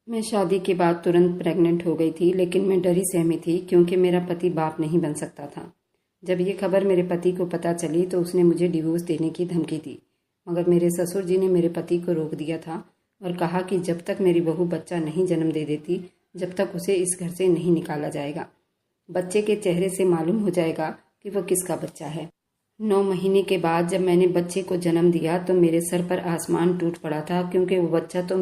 मैं शादी के बाद तुरंत प्रेग्नेंट हो गई थी, लेकिन मैं डरी सहमी थी क्योंकि मेरा पति बाप नहीं बन सकता था। जब ये खबर मेरे पति को पता चली तो उसने मुझे डिवोर्स देने की धमकी दी, मगर मेरे ससुर जी ने मेरे पति को रोक दिया था और कहा कि जब तक मेरी बहू बच्चा नहीं जन्म दे देती, जब तक उसे इस घर से नहीं निकाला जाएगा। बच्चे के चेहरे से मालूम हो जाएगा कि वो किसका बच्चा है। 9 महीने के बाद जब मैंने बच्चे को जन्म दिया तो मेरे सर पर आसमान टूट पड़ा था, क्योंकि वो बच्चा तो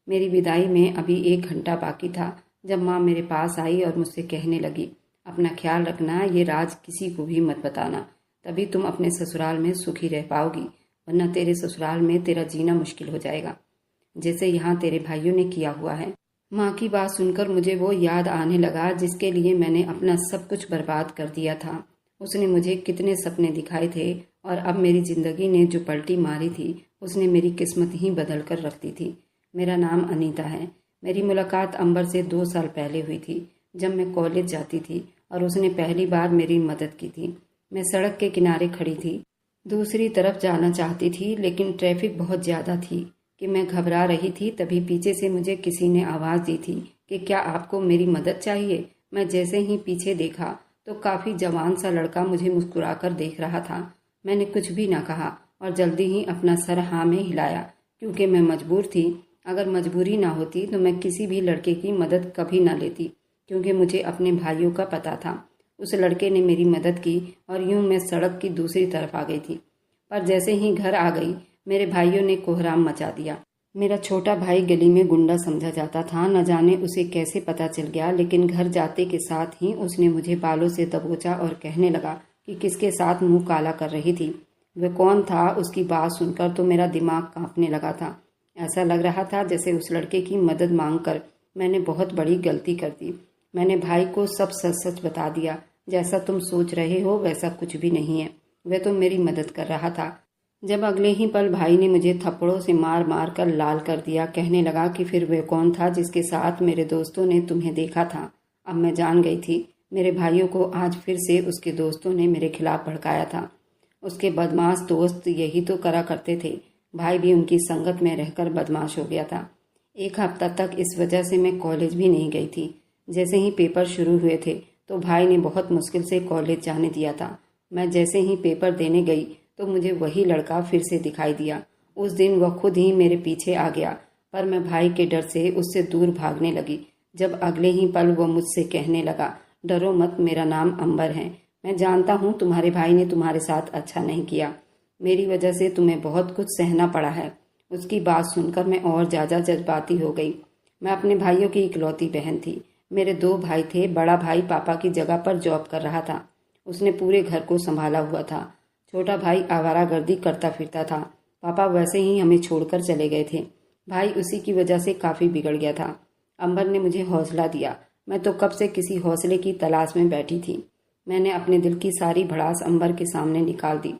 मेरी विदाई में अभी 1 घंटा बाकी था जब माँ मेरे पास आई और मुझसे कहने लगी, अपना ख्याल रखना, ये राज किसी को भी मत बताना, तभी तुम अपने ससुराल में सुखी रह पाओगी, वरना तेरे ससुराल में तेरा जीना मुश्किल हो जाएगा, जैसे यहाँ तेरे भाइयों ने किया हुआ है। माँ की बात सुनकर मुझे वो याद आने लगा जिसके लिए मैंने अपना सब कुछ बर्बाद कर दिया था। उसने मुझे कितने सपने दिखाए थे और अब मेरी जिंदगी ने जो पलटी मारी थी उसने मेरी किस्मत ही बदल कर रख दी थी। मेरा नाम अनीता है। मेरी मुलाकात अंबर से 2 साल पहले हुई थी, जब मैं कॉलेज जाती थी और उसने पहली बार मेरी मदद की थी। मैं सड़क के किनारे खड़ी थी, दूसरी तरफ जाना चाहती थी, लेकिन ट्रैफिक बहुत ज़्यादा थी कि मैं घबरा रही थी। तभी पीछे से मुझे किसी ने आवाज़ दी थी कि क्या आपको मेरी मदद चाहिए। मैं जैसे ही पीछे देखा तो काफ़ी जवान सा लड़का मुझे मुस्कुराकर देख रहा था। मैंने कुछ भी ना कहा और जल्दी ही अपना सर हाँ में हिलाया, क्योंकि मैं मजबूर थी। अगर मजबूरी ना होती तो मैं किसी भी लड़के की मदद कभी ना लेती, क्योंकि मुझे अपने भाइयों का पता था। उस लड़के ने मेरी मदद की और यूं मैं सड़क की दूसरी तरफ आ गई थी। पर जैसे ही घर आ गई मेरे भाइयों ने कोहराम मचा दिया। मेरा छोटा भाई गली में गुंडा समझा जाता था, न जाने उसे कैसे पता चल गया, लेकिन घर जाते के साथ ही उसने मुझे बालों से दबोचा और कहने लगा कि किसके साथ मुंह काला कर रही थी। वह कौन था, उसकी बात सुनकर तो मेरा दिमाग कांपने लगा था। ऐसा लग रहा था जैसे उस लड़के की मदद मांगकर मैंने बहुत बड़ी गलती कर दी। मैंने भाई को सब सच सच बता दिया। जैसा तुम सोच रहे हो वैसा कुछ भी नहीं है, वह तो मेरी मदद कर रहा था। जब अगले ही पल भाई ने मुझे थप्पड़ों से मार मार कर लाल कर दिया। कहने लगा कि फिर वह कौन था जिसके साथ मेरे दोस्तों ने तुम्हें देखा था। अब मैं जान गई थी मेरे भाइयों को आज फिर से उसके दोस्तों ने मेरे खिलाफ भड़काया था। उसके बदमाश दोस्त यही तो करा करते थे। भाई भी उनकी संगत में रहकर बदमाश हो गया था। 1 हफ्ता तक इस वजह से मैं कॉलेज भी नहीं गई थी। जैसे ही पेपर शुरू हुए थे तो भाई ने बहुत मुश्किल से कॉलेज जाने दिया था। मैं जैसे ही पेपर देने गई तो मुझे वही लड़का फिर से दिखाई दिया। उस दिन वह खुद ही मेरे पीछे आ गया, पर मैं भाई के डर से उससे दूर भागने लगी। जब अगले ही पल वह मुझसे कहने लगा, डरो मत, मेरा नाम अंबर है। मैं जानता हूँ तुम्हारे भाई ने तुम्हारे साथ अच्छा नहीं किया, मेरी वजह से तुम्हें बहुत कुछ सहना पड़ा है। उसकी बात सुनकर मैं और ज़्यादा जज्बाती हो गई। मैं अपने भाइयों की इकलौती बहन थी। मेरे 2 भाई थे। बड़ा भाई पापा की जगह पर जॉब कर रहा था, उसने पूरे घर को संभाला हुआ था। छोटा भाई आवारागर्दी करता फिरता था। पापा वैसे ही हमें छोड़कर चले गए थे। भाई उसी की वजह से काफ़ी बिगड़ गया था। अंबर ने मुझे हौसला दिया। मैं तो कब से किसी हौसले की तलाश में बैठी थी। मैंने अपने दिल की सारी भड़ास अंबर के सामने निकाल दी।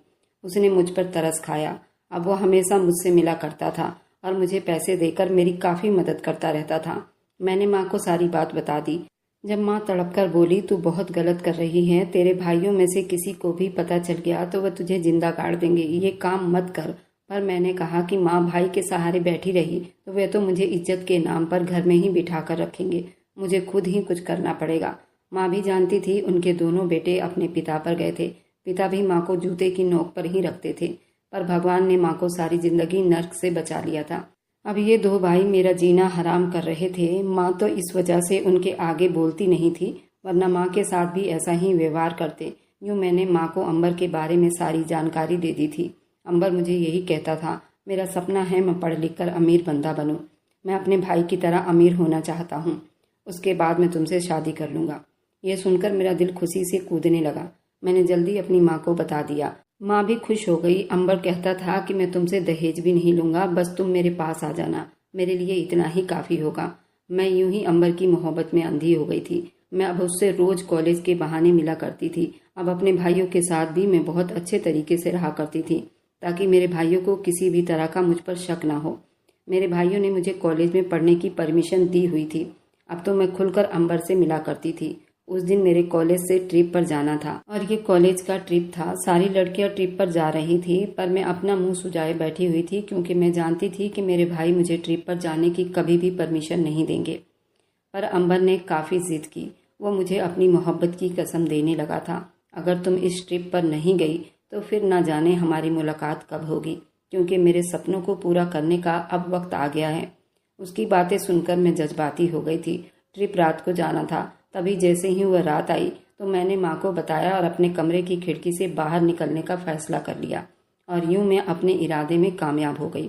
उसने मुझ पर तरस खाया। अब वो हमेशा मुझसे मिला करता था और मुझे पैसे देकर मेरी काफ़ी मदद करता रहता था। मैंने माँ को सारी बात बता दी। जब माँ तड़प कर बोली, तू बहुत गलत कर रही है, तेरे भाइयों में से किसी को भी पता चल गया तो वह तुझे जिंदा गाड़ देंगे, ये काम मत कर। पर मैंने कहा कि माँ भाई के सहारे बैठी रही तो वे तो मुझे इज्जत के नाम पर घर में ही बिठा कर रखेंगे, मुझे खुद ही कुछ करना पड़ेगा। माँ भी जानती थी उनके दोनों बेटे अपने पिता पर गए थे। पिता भी माँ को जूते की नोक पर ही रखते थे, पर भगवान ने माँ को सारी जिंदगी नर्क से बचा लिया था। अब ये 2 भाई मेरा जीना हराम कर रहे थे। माँ तो इस वजह से उनके आगे बोलती नहीं थी, वरना माँ के साथ भी ऐसा ही व्यवहार करते। यूँ मैंने माँ को अंबर के बारे में सारी जानकारी दे दी थी। अंबर मुझे यही कहता था, मेरा सपना है मैं पढ़ लिख कर अमीर बंदा बनूं। मैं अपने भाई की तरह अमीर होना चाहता हूँ, उसके बाद मैं तुमसे शादी कर लूँगा। यह सुनकर मेरा दिल खुशी से कूदने लगा। मैंने जल्दी अपनी माँ को बता दिया। माँ भी खुश हो गई। अंबर कहता था कि मैं तुमसे दहेज भी नहीं लूँगा, बस तुम मेरे पास आ जाना, मेरे लिए इतना ही काफ़ी होगा। मैं यूं ही अंबर की मोहब्बत में अंधी हो गई थी। मैं अब उससे रोज़ कॉलेज के बहाने मिला करती थी। अब अपने भाइयों के साथ भी मैं बहुत अच्छे तरीके से रहा करती थी, ताकि मेरे भाइयों को किसी भी तरह का मुझ पर शक ना हो। मेरे भाइयों ने मुझे कॉलेज में पढ़ने की परमिशन दी हुई थी। अब तो मैं खुलकर अंबर से मिला करती थी। उस दिन मेरे कॉलेज से ट्रिप पर जाना था और ये कॉलेज का ट्रिप था। सारी लड़कियां ट्रिप पर जा रही थी पर मैं अपना मुंह सुजाए बैठी हुई थी क्योंकि मैं जानती थी कि मेरे भाई मुझे ट्रिप पर जाने की कभी भी परमिशन नहीं देंगे। पर अंबर ने काफ़ी जिद की। वो मुझे अपनी मोहब्बत की कसम देने लगा था, अगर तुम इस ट्रिप पर नहीं गई तो फिर ना जाने हमारी मुलाकात कब होगी, क्योंकि मेरे सपनों को पूरा करने का अब वक्त आ गया है। उसकी बातें सुनकर मैं जज्बाती हो गई थी। ट्रिप रात को जाना था। तभी जैसे ही वह रात आई तो मैंने माँ को बताया और अपने कमरे की खिड़की से बाहर निकलने का फैसला कर लिया और यूं मैं अपने इरादे में कामयाब हो गई।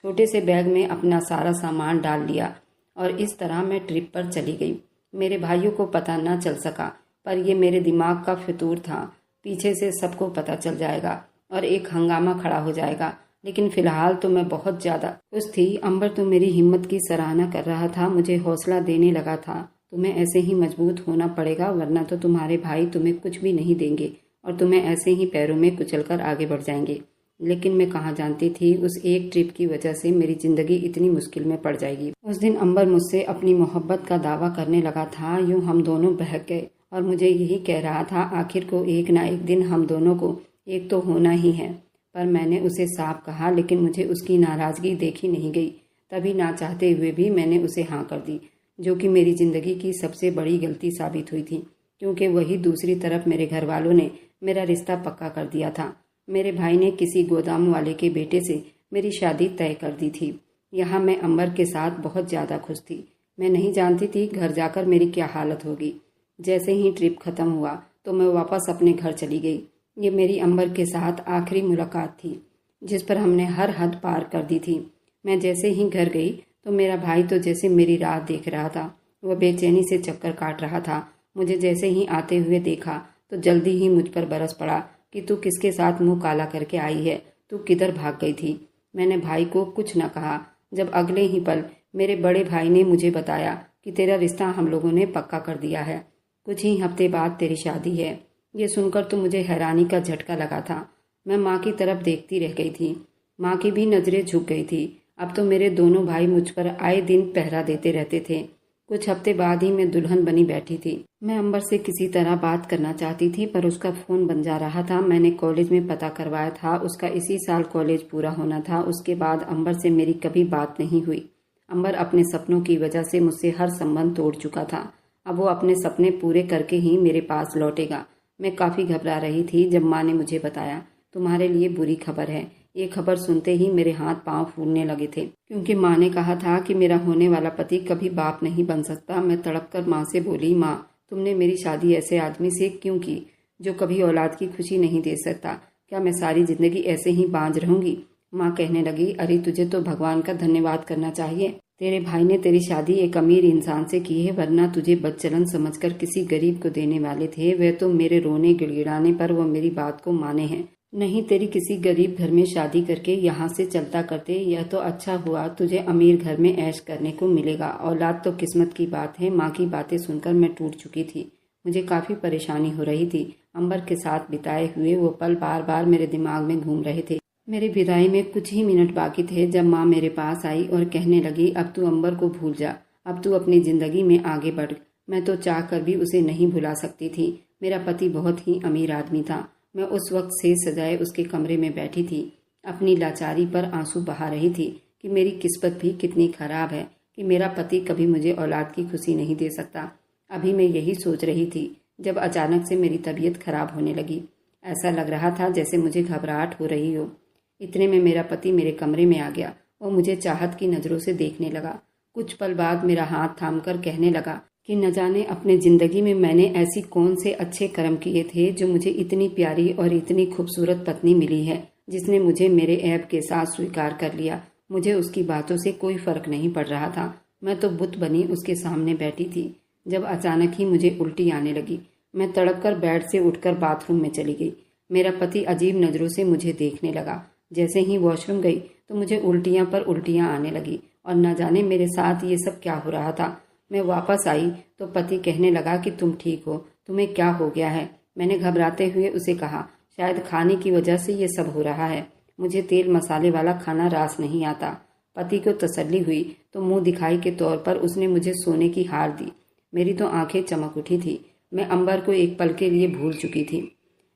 छोटे से बैग में अपना सारा सामान डाल लिया और इस तरह मैं ट्रिप पर चली गई। मेरे भाइयों को पता न चल सका, पर यह मेरे दिमाग का फितूर था। पीछे से सबको पता चल जाएगा और एक हंगामा खड़ा हो जाएगा। लेकिन फिलहाल तो मैं बहुत ज़्यादा खुश थी। अंबर तो मेरी हिम्मत की सराहना कर रहा था, मुझे हौसला देने लगा था। तुम्हें ऐसे ही मजबूत होना पड़ेगा, वरना तो तुम्हारे भाई तुम्हें कुछ भी नहीं देंगे और तुम्हें ऐसे ही पैरों में कुचलकर आगे बढ़ जाएंगे। लेकिन मैं कहाँ जानती थी उस एक ट्रिप की वजह से मेरी जिंदगी इतनी मुश्किल में पड़ जाएगी। उस दिन अंबर मुझसे अपनी मोहब्बत का दावा करने लगा था। यूं हम दोनों बहक गए और मुझे यही कह रहा था, आखिर को एक ना एक दिन हम दोनों को एक तो होना ही है। पर मैंने उसे साफ कहा, लेकिन मुझे उसकी नाराज़गी देखी नहीं गई। तभी ना चाहते हुए भी मैंने उसे हाँ कर दी, जो कि मेरी ज़िंदगी की सबसे बड़ी गलती साबित हुई थी, क्योंकि वही दूसरी तरफ मेरे घर वालों ने मेरा रिश्ता पक्का कर दिया था। मेरे भाई ने किसी गोदाम वाले के बेटे से मेरी शादी तय कर दी थी। यहाँ मैं अंबर के साथ बहुत ज़्यादा खुश थी। मैं नहीं जानती थी घर जाकर मेरी क्या हालत होगी। जैसे ही ट्रिप ख़त्म हुआ तो मैं वापस अपने घर चली गई। ये मेरी अंबर के साथ आखिरी मुलाकात थी, जिस पर हमने हर हद पार कर दी थी। मैं जैसे ही घर गई तो मेरा भाई तो जैसे मेरी राह देख रहा था। वह बेचैनी से चक्कर काट रहा था। मुझे जैसे ही आते हुए देखा तो जल्दी ही मुझ पर बरस पड़ा कि तू किसके साथ मुंह काला करके आई है, तू किधर भाग गई थी। मैंने भाई को कुछ न कहा। जब अगले ही पल मेरे बड़े भाई ने मुझे बताया कि तेरा रिश्ता हम लोगों ने पक्का कर दिया है, कुछ ही हफ्ते बाद तेरी शादी है। ये सुनकर तो मुझे हैरानी का झटका लगा था। मैं माँ की तरफ देखती रह गई थी। माँ की भी नज़रें झुक गई थी। अब तो मेरे दोनों भाई मुझ पर आए दिन पहरा देते रहते थे। कुछ हफ्ते बाद ही मैं दुल्हन बनी बैठी थी। मैं अंबर से किसी तरह बात करना चाहती थी, पर उसका फ़ोन बन जा रहा था। मैंने कॉलेज में पता करवाया था, उसका इसी साल कॉलेज पूरा होना था। उसके बाद अंबर से मेरी कभी बात नहीं हुई। अंबर अपने सपनों की वजह से मुझसे हर संबंध तोड़ चुका था। अब वो अपने सपने पूरे करके ही मेरे पास लौटेगा। मैं काफ़ी घबरा रही थी जब माँ ने मुझे बताया, तुम्हारे लिए बुरी खबर है। ये खबर सुनते ही मेरे हाथ पांव फूलने लगे थे, क्योंकि माँ ने कहा था कि मेरा होने वाला पति कभी बाप नहीं बन सकता। मैं तड़पकर माँ से बोली, माँ तुमने मेरी शादी ऐसे आदमी से क्यों की जो कभी औलाद की खुशी नहीं दे सकता? क्या मैं सारी जिंदगी ऐसे ही बांझ रहूंगी? माँ कहने लगी, अरे तुझे तो भगवान का धन्यवाद करना चाहिए। तेरे भाई ने तेरी शादी एक अमीर इंसान से की है, वरना तुझे बदचलन समझकर किसी गरीब को देने वाले थे। वह तो मेरे रोने गिड़गिड़ाने पर वो मेरी बात को माने हैं, नहीं तेरी किसी गरीब घर में शादी करके यहाँ से चलता करते। यह तो अच्छा हुआ तुझे अमीर घर में ऐश करने को मिलेगा। औलाद तो किस्मत की बात है। माँ की बातें सुनकर मैं टूट चुकी थी। मुझे काफ़ी परेशानी हो रही थी। अंबर के साथ बिताए हुए वो पल बार बार मेरे दिमाग में घूम रहे थे। मेरी विदाई में कुछ ही मिनट बाकी थे जब माँ मेरे पास आई और कहने लगी, अब तू अंबर को भूल जा, अब तू अपनी ज़िंदगी में आगे बढ़। मैं तो चाह कर भी उसे नहीं भुला सकती थी। मेरा पति बहुत ही अमीर आदमी था। मैं उस वक्त से सजाए उसके कमरे में बैठी थी, अपनी लाचारी पर आंसू बहा रही थी कि मेरी किस्मत भी कितनी खराब है कि मेरा पति कभी मुझे औलाद की खुशी नहीं दे सकता। अभी मैं यही सोच रही थी जब अचानक से मेरी तबीयत खराब होने लगी। ऐसा लग रहा था जैसे मुझे घबराहट हो रही हो। इतने में मेरा पति मेरे कमरे में आ गया और मुझे चाहत की नज़रों से देखने लगा। कुछ पल बाद मेरा हाथ थामकर कहने लगा कि न जाने अपने ज़िंदगी में मैंने ऐसी कौन से अच्छे कर्म किए थे जो मुझे इतनी प्यारी और इतनी खूबसूरत पत्नी मिली है, जिसने मुझे मेरे ऐब के साथ स्वीकार कर लिया। मुझे उसकी बातों से कोई फ़र्क नहीं पड़ रहा था। मैं तो बुत बनी उसके सामने बैठी थी जब अचानक ही मुझे उल्टी आने लगी। मैं तड़पकर बेड से उठकर बाथरूम में चली गई। मेरा पति अजीब नज़रों से मुझे देखने लगा। जैसे ही वॉशरूम गई तो मुझे उल्टियाँ पर उल्टियाँ आने लगी और न जाने मेरे साथ ये सब क्या हो रहा था। मैं वापस आई तो पति कहने लगा कि तुम ठीक हो, तुम्हें क्या हो गया है? मैंने घबराते हुए उसे कहा, शायद खाने की वजह से ये सब हो रहा है। मुझे तेल मसाले वाला खाना रास नहीं आता। पति को तसल्ली हुई तो मुंह दिखाई के तौर पर उसने मुझे सोने की हार दी। मेरी तो आंखें चमक उठी थी। मैं अंबर को एक पल के लिए भूल चुकी थी।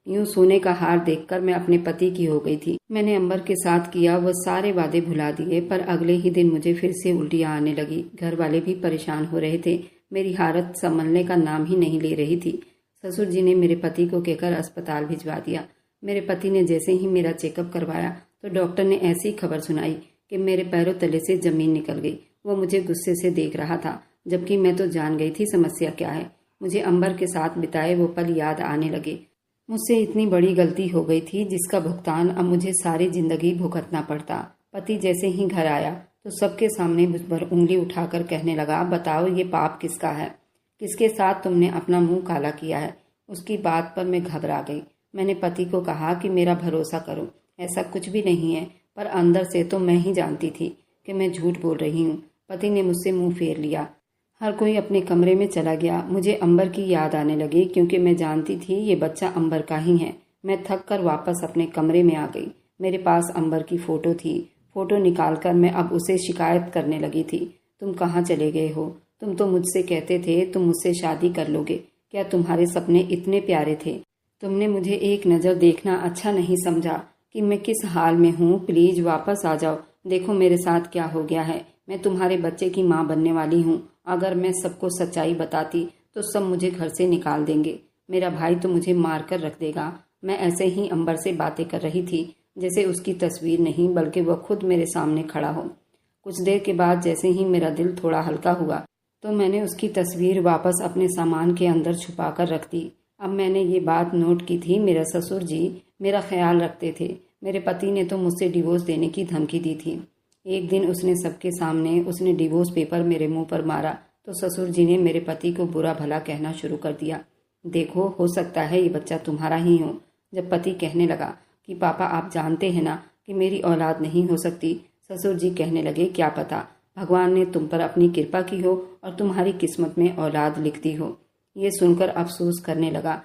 यूं सोने का हार देखकर मैं अपने पति की हो गई थी। मैंने अंबर के साथ किया वह सारे वादे भुला दिए, पर अगले ही दिन मुझे फिर से उल्टियां आने लगी। घर वाले भी परेशान हो रहे थे। मेरी हालत संभलने का नाम ही नहीं ले रही थी। ससुर जी ने मेरे पति को कहकर अस्पताल भिजवा दिया। मेरे पति ने जैसे ही मेरा चेकअप करवाया तो डॉक्टर ने ऐसी खबर सुनाई कि मेरे पैरों तले से जमीन निकल गई। वो मुझे गुस्से से देख रहा था, जबकि मैं तो जान गई थी समस्या क्या है। मुझे अंबर के साथ बिताए वो पल याद आने लगे। मुझसे इतनी बड़ी गलती हो गई थी जिसका भुगतान अब मुझे सारी जिंदगी भुगतना पड़ता। पति जैसे ही घर आया तो सबके सामने मुझ पर उंगली उठाकर कहने लगा, बताओ ये पाप किसका है, किसके साथ तुमने अपना मुंह काला किया है। उसकी बात पर मैं घबरा गई। मैंने पति को कहा कि मेरा भरोसा करो, ऐसा कुछ भी नहीं है, पर अंदर से तो मैं ही जानती थी कि मैं झूठ बोल रही हूँ। पति ने मुझसे मुंह फेर लिया। हर कोई अपने कमरे में चला गया। मुझे अंबर की याद आने लगी, क्योंकि मैं जानती थी ये बच्चा अंबर का ही है। मैं थक कर वापस अपने कमरे में आ गई। मेरे पास अंबर की फ़ोटो थी। फ़ोटो निकालकर मैं अब उसे शिकायत करने लगी थी। तुम कहाँ चले गए हो? तुम तो मुझसे कहते थे तुम मुझसे शादी कर लोगे। क्या तुम्हारे सपने इतने प्यारे थे? तुमने मुझे एक नज़र देखना अच्छा नहीं समझा कि मैं किस हाल में हूँ? प्लीज़ वापस आ जाओ। देखो मेरे साथ क्या हो गया है। मैं तुम्हारे बच्चे की माँ बनने वाली हूँ। अगर मैं सबको सच्चाई बताती तो सब मुझे घर से निकाल देंगे। मेरा भाई तो मुझे मार कर रख देगा। मैं ऐसे ही अंबर से बातें कर रही थी जैसे उसकी तस्वीर नहीं बल्कि वह खुद मेरे सामने खड़ा हो। कुछ देर के बाद जैसे ही मेरा दिल थोड़ा हल्का हुआ तो मैंने उसकी तस्वीर वापस अपने सामान के अंदर छुपा कर रख दी। अब मैंने ये बात नोट की थी, मेरा ससुर जी मेरा ख्याल रखते थे। मेरे पति ने तो मुझसे डिवोर्स देने की धमकी दी थी। एक दिन उसने सबके सामने उसने डिवोर्स पेपर मेरे मुंह पर मारा तो ससुर जी ने मेरे पति को बुरा भला कहना शुरू कर दिया। देखो, हो सकता है ये बच्चा तुम्हारा ही हो। जब पति कहने लगा कि पापा आप जानते हैं ना कि मेरी औलाद नहीं हो सकती, ससुर जी कहने लगे, क्या पता भगवान ने तुम पर अपनी कृपा की हो और तुम्हारी किस्मत में औलाद लिख दी हो। ये सुनकर अफसोस करने लगा,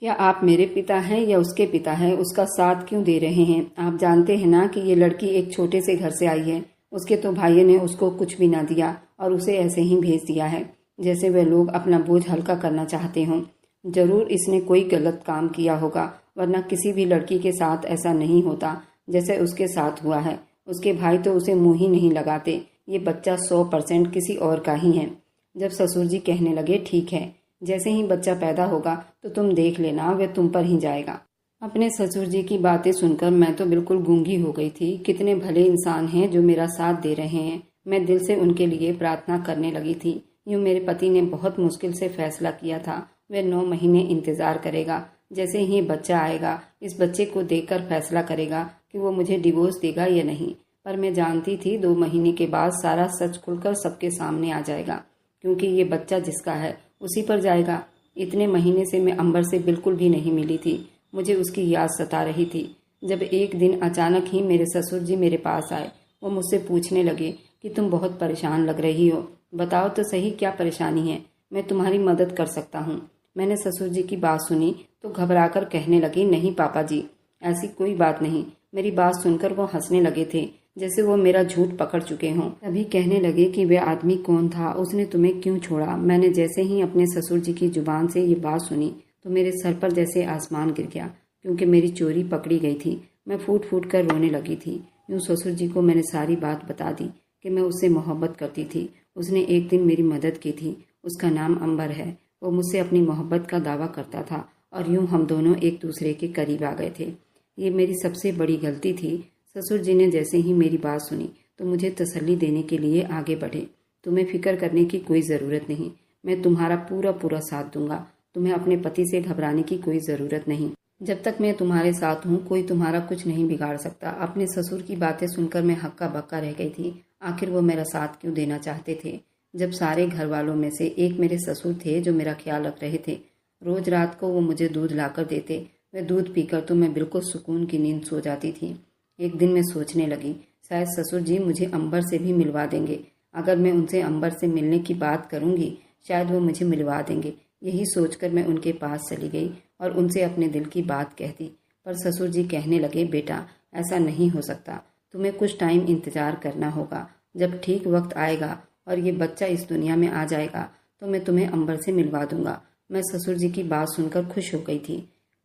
क्या आप मेरे पिता हैं या उसके पिता हैं? उसका साथ क्यों दे रहे हैं? आप जानते हैं ना कि ये लड़की एक छोटे से घर से आई है। उसके तो भाई ने उसको कुछ भी ना दिया और उसे ऐसे ही भेज दिया है जैसे वे लोग अपना बोझ हल्का करना चाहते हों। जरूर इसने कोई गलत काम किया होगा, वरना किसी भी लड़की के साथ ऐसा नहीं होता जैसे उसके साथ हुआ है। उसके भाई तो उसे मुंह ही नहीं लगाते। ये बच्चा 100% किसी और का ही है। जब ससुर जी कहने लगे, ठीक है, जैसे ही बच्चा पैदा होगा तो तुम देख लेना, वह तुम पर ही जाएगा। अपने ससुर जी की बातें सुनकर मैं तो बिल्कुल गूंगी हो गई थी। कितने भले इंसान हैं जो मेरा साथ दे रहे हैं। मैं दिल से उनके लिए प्रार्थना करने लगी थी। यूं मेरे पति ने बहुत मुश्किल से फैसला किया था। वह 9 महीने इंतजार करेगा। जैसे ही बच्चा आएगा इस बच्चे को देखकर फैसला करेगा कि वो मुझे डिवोर्स देगा या नहीं। पर मैं जानती थी 2 महीने के बाद सारा सच खुलकर सबके सामने आ जाएगा, क्योंकि ये बच्चा जिसका है उसी पर जाएगा। इतने महीने से मैं अंबर से बिल्कुल भी नहीं मिली थी। मुझे उसकी याद सता रही थी। जब एक दिन अचानक ही मेरे ससुर जी मेरे पास आए। वो मुझसे पूछने लगे कि तुम बहुत परेशान लग रही हो, बताओ तो सही क्या परेशानी है, मैं तुम्हारी मदद कर सकता हूँ। मैंने ससुर जी की बात सुनी तो घबराकर कहने लगी, नहीं पापा जी, ऐसी कोई बात नहीं। मेरी बात सुनकर वो हंसने लगे थे जैसे वो मेरा झूठ पकड़ चुके हों। तभी कहने लगे कि वह आदमी कौन था, उसने तुम्हें क्यों छोड़ा। मैंने जैसे ही अपने ससुर जी की जुबान से ये बात सुनी तो मेरे सर पर जैसे आसमान गिर गया, क्योंकि मेरी चोरी पकड़ी गई थी। मैं फूट फूट कर रोने लगी थी। यूँ ससुर जी को मैंने सारी बात बता दी कि मैं उससे मोहब्बत करती थी। उसने एक दिन मेरी मदद की थी। उसका नाम अंबर है। वो मुझसे अपनी मोहब्बत का दावा करता था और यूँ हम दोनों एक दूसरे के करीब आ गए थे। ये मेरी सबसे बड़ी गलती थी। ससुर जी ने जैसे ही मेरी बात सुनी तो मुझे तसल्ली देने के लिए आगे बढ़े। तुम्हें फिक्र करने की कोई ज़रूरत नहीं, मैं तुम्हारा पूरा पूरा साथ दूंगा। तुम्हें अपने पति से घबराने की कोई ज़रूरत नहीं। जब तक मैं तुम्हारे साथ हूँ कोई तुम्हारा कुछ नहीं बिगाड़ सकता। अपने ससुर की बातें सुनकर मैं हक्का बक्का रह गई थी। आखिर वो मेरा साथ क्यों देना चाहते थे, जब सारे घर वालों में से एक मेरे ससुर थे जो मेरा ख्याल रख रहे थे। रोज रात को वो मुझे दूध लाकर देते। वह दूध पीकर तो मैं बिल्कुल सुकून की नींद सो जाती थी। एक दिन मैं सोचने लगी, शायद ससुर जी मुझे अंबर से भी मिलवा देंगे। अगर मैं उनसे अंबर से मिलने की बात करूंगी शायद वो मुझे मिलवा देंगे। यही सोचकर मैं उनके पास चली गई और उनसे अपने दिल की बात कह दी। पर ससुर जी कहने लगे, बेटा ऐसा नहीं हो सकता, तुम्हें कुछ टाइम इंतजार करना होगा। जब ठीक वक्त आएगा और ये बच्चा इस दुनिया में आ जाएगा तो मैं तुम्हें अंबर से मिलवा दूंगा। मैं ससुर जी की बात सुनकर खुश हो गई थी,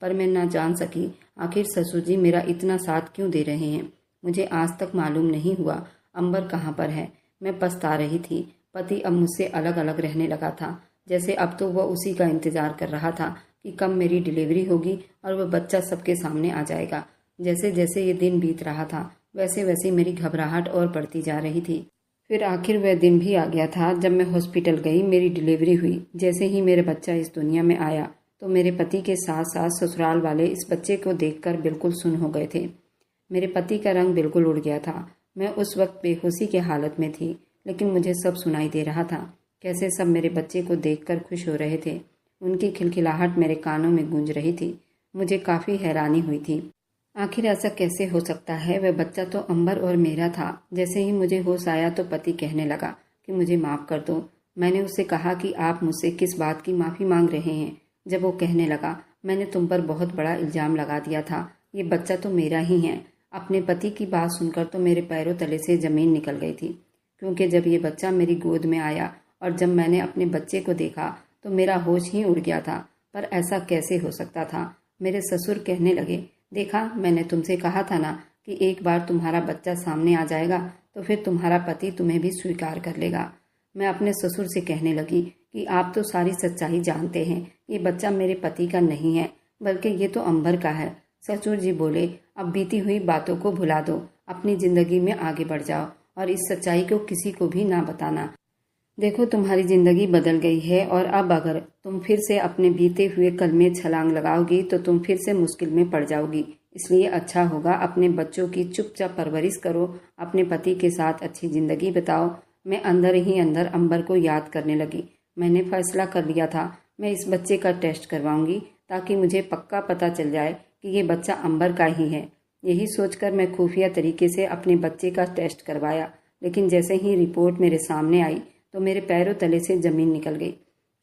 पर मैं ना जान सकी आखिर ससुर जी मेरा इतना साथ क्यों दे रहे हैं। मुझे आज तक मालूम नहीं हुआ अंबर कहाँ पर है। मैं पछता रही थी। पति अब मुझसे अलग अलग रहने लगा था। जैसे अब तो वह उसी का इंतजार कर रहा था कि कब मेरी डिलीवरी होगी और वह बच्चा सबके सामने आ जाएगा। जैसे जैसे ये दिन बीत रहा था वैसे वैसे मेरी घबराहट और बढ़ती जा रही थी। फिर आखिर वह दिन भी आ गया था जब मैं हॉस्पिटल गई, मेरी डिलीवरी हुई। जैसे ही मेरा बच्चा इस दुनिया में आया तो मेरे पति के साथ साथ ससुराल वाले इस बच्चे को देखकर बिल्कुल सुन्न हो गए थे। मेरे पति का रंग बिल्कुल उड़ गया था। मैं उस वक्त बेहोशी की हालत में थी, लेकिन मुझे सब सुनाई दे रहा था। कैसे सब मेरे बच्चे को देखकर खुश हो रहे थे। उनकी खिलखिलाहट मेरे कानों में गूंज रही थी। मुझे काफ़ी हैरानी हुई थी। आखिर ऐसा कैसे हो सकता है? वह बच्चा तो अंबर और मेरा था। जैसे ही मुझे होश आया तो पति कहने लगा कि मुझे माफ़ कर दो। मैंने उससे कहा कि आप मुझसे किस बात की माफ़ी मांग रहे हैं। जब वो कहने लगा, मैंने तुम पर बहुत बड़ा इल्ज़ाम लगा दिया था, ये बच्चा तो मेरा ही है। अपने पति की बात सुनकर तो मेरे पैरों तले से ज़मीन निकल गई थी, क्योंकि जब ये बच्चा मेरी गोद में आया और जब मैंने अपने बच्चे को देखा तो मेरा होश ही उड़ गया था। पर ऐसा कैसे हो सकता था? मेरे ससुर कहने लगे, देखा, मैंने तुमसे कहा था ना कि एक बार तुम्हारा बच्चा सामने आ जाएगा तो फिर तुम्हारा पति तुम्हें भी स्वीकार कर लेगा। मैं अपने ससुर से कहने लगी कि आप तो सारी सच्चाई जानते हैं, ये बच्चा मेरे पति का नहीं है, बल्कि ये तो अंबर का है। ससुर जी बोले, अब बीती हुई बातों को भुला दो, अपनी जिंदगी में आगे बढ़ जाओ और इस सच्चाई को किसी को भी ना बताना। देखो, तुम्हारी जिंदगी बदल गई है और अब अगर तुम फिर से अपने बीते हुए कल में छलांग लगाओगी तो तुम फिर से मुश्किल में पड़ जाओगी। इसलिए अच्छा होगा अपने बच्चों की चुपचाप परवरिश करो, अपने पति के साथ अच्छी जिंदगी बिताओ। मैं अंदर ही अंदर अंबर को याद करने लगी। मैंने फैसला कर लिया था, मैं इस बच्चे का टेस्ट करवाऊंगी ताकि मुझे पक्का पता चल जाए कि ये बच्चा अंबर का ही है। यही सोचकर मैं खुफिया तरीके से अपने बच्चे का टेस्ट करवाया, लेकिन जैसे ही रिपोर्ट मेरे सामने आई तो मेरे पैरों तले से ज़मीन निकल गई,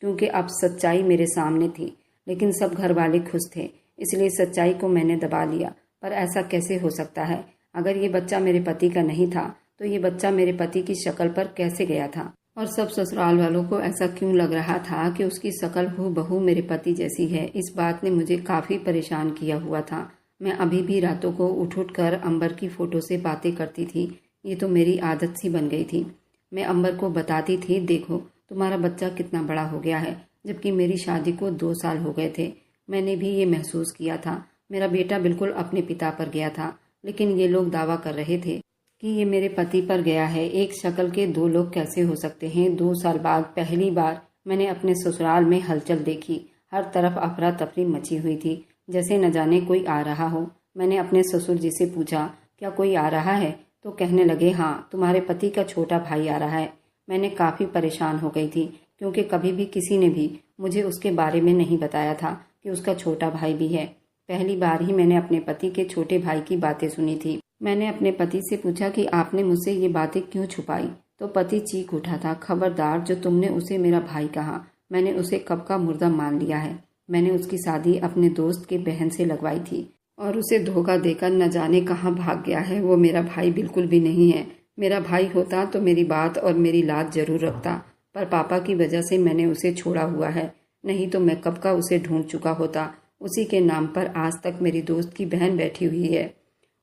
क्योंकि अब सच्चाई मेरे सामने थी। लेकिन सब घर वाले खुश थे, इसलिए सच्चाई को मैंने दबा लिया। पर ऐसा कैसे हो सकता है? अगर ये बच्चा मेरे पति का नहीं था तो ये बच्चा मेरे पति की शक्ल पर कैसे गया था? और सब ससुराल वालों को ऐसा क्यों लग रहा था कि उसकी शक्ल हूबहू मेरे पति जैसी है? इस बात ने मुझे काफ़ी परेशान किया हुआ था। मैं अभी भी रातों को उठ कर अंबर की फ़ोटो से बातें करती थी। ये तो मेरी आदत सी बन गई थी। मैं अंबर को बताती थी, देखो तुम्हारा बच्चा कितना बड़ा हो गया है, जबकि मेरी शादी को 2 साल हो गए थे। मैंने भी ये महसूस किया था। मेरा बेटा बिल्कुल अपने पिता पर गया था, लेकिन ये लोग दावा कर रहे थे कि ये मेरे पति पर गया है। एक शक्ल के 2 लोग कैसे हो सकते हैं? 2 साल बाद पहली बार मैंने अपने ससुराल में हलचल देखी। हर तरफ अफरा तफरी मची हुई थी, जैसे न जाने कोई आ रहा हो। मैंने अपने ससुर जी से पूछा, क्या कोई आ रहा है? तो कहने लगे, हाँ, तुम्हारे पति का छोटा भाई आ रहा है। मैंने काफ़ी परेशान हो गई थी, क्योंकि कभी भी किसी ने भी मुझे उसके बारे में नहीं बताया था कि उसका छोटा भाई भी है। पहली बार ही मैंने अपने पति के छोटे भाई की बातें सुनी थी। मैंने अपने पति से पूछा कि आपने मुझसे ये बातें क्यों छुपाई? तो पति चीख उठा था, खबरदार, जो तुमने उसे मेरा भाई कहा, मैंने उसे कब का मुर्दा मान लिया है। मैंने उसकी शादी अपने दोस्त के बहन से लगवाई थी और उसे धोखा देकर न जाने कहाँ भाग गया है। वो मेरा भाई बिल्कुल भी नहीं है। मेरा भाई होता तो मेरी बात और मेरी लाज जरूर रखता, पर पापा की वजह से मैंने उसे छोड़ा हुआ है, नहीं तो मैं कब का उसे ढूंढ चुका होता। उसी के नाम पर आज तक मेरी दोस्त की बहन बैठी हुई है,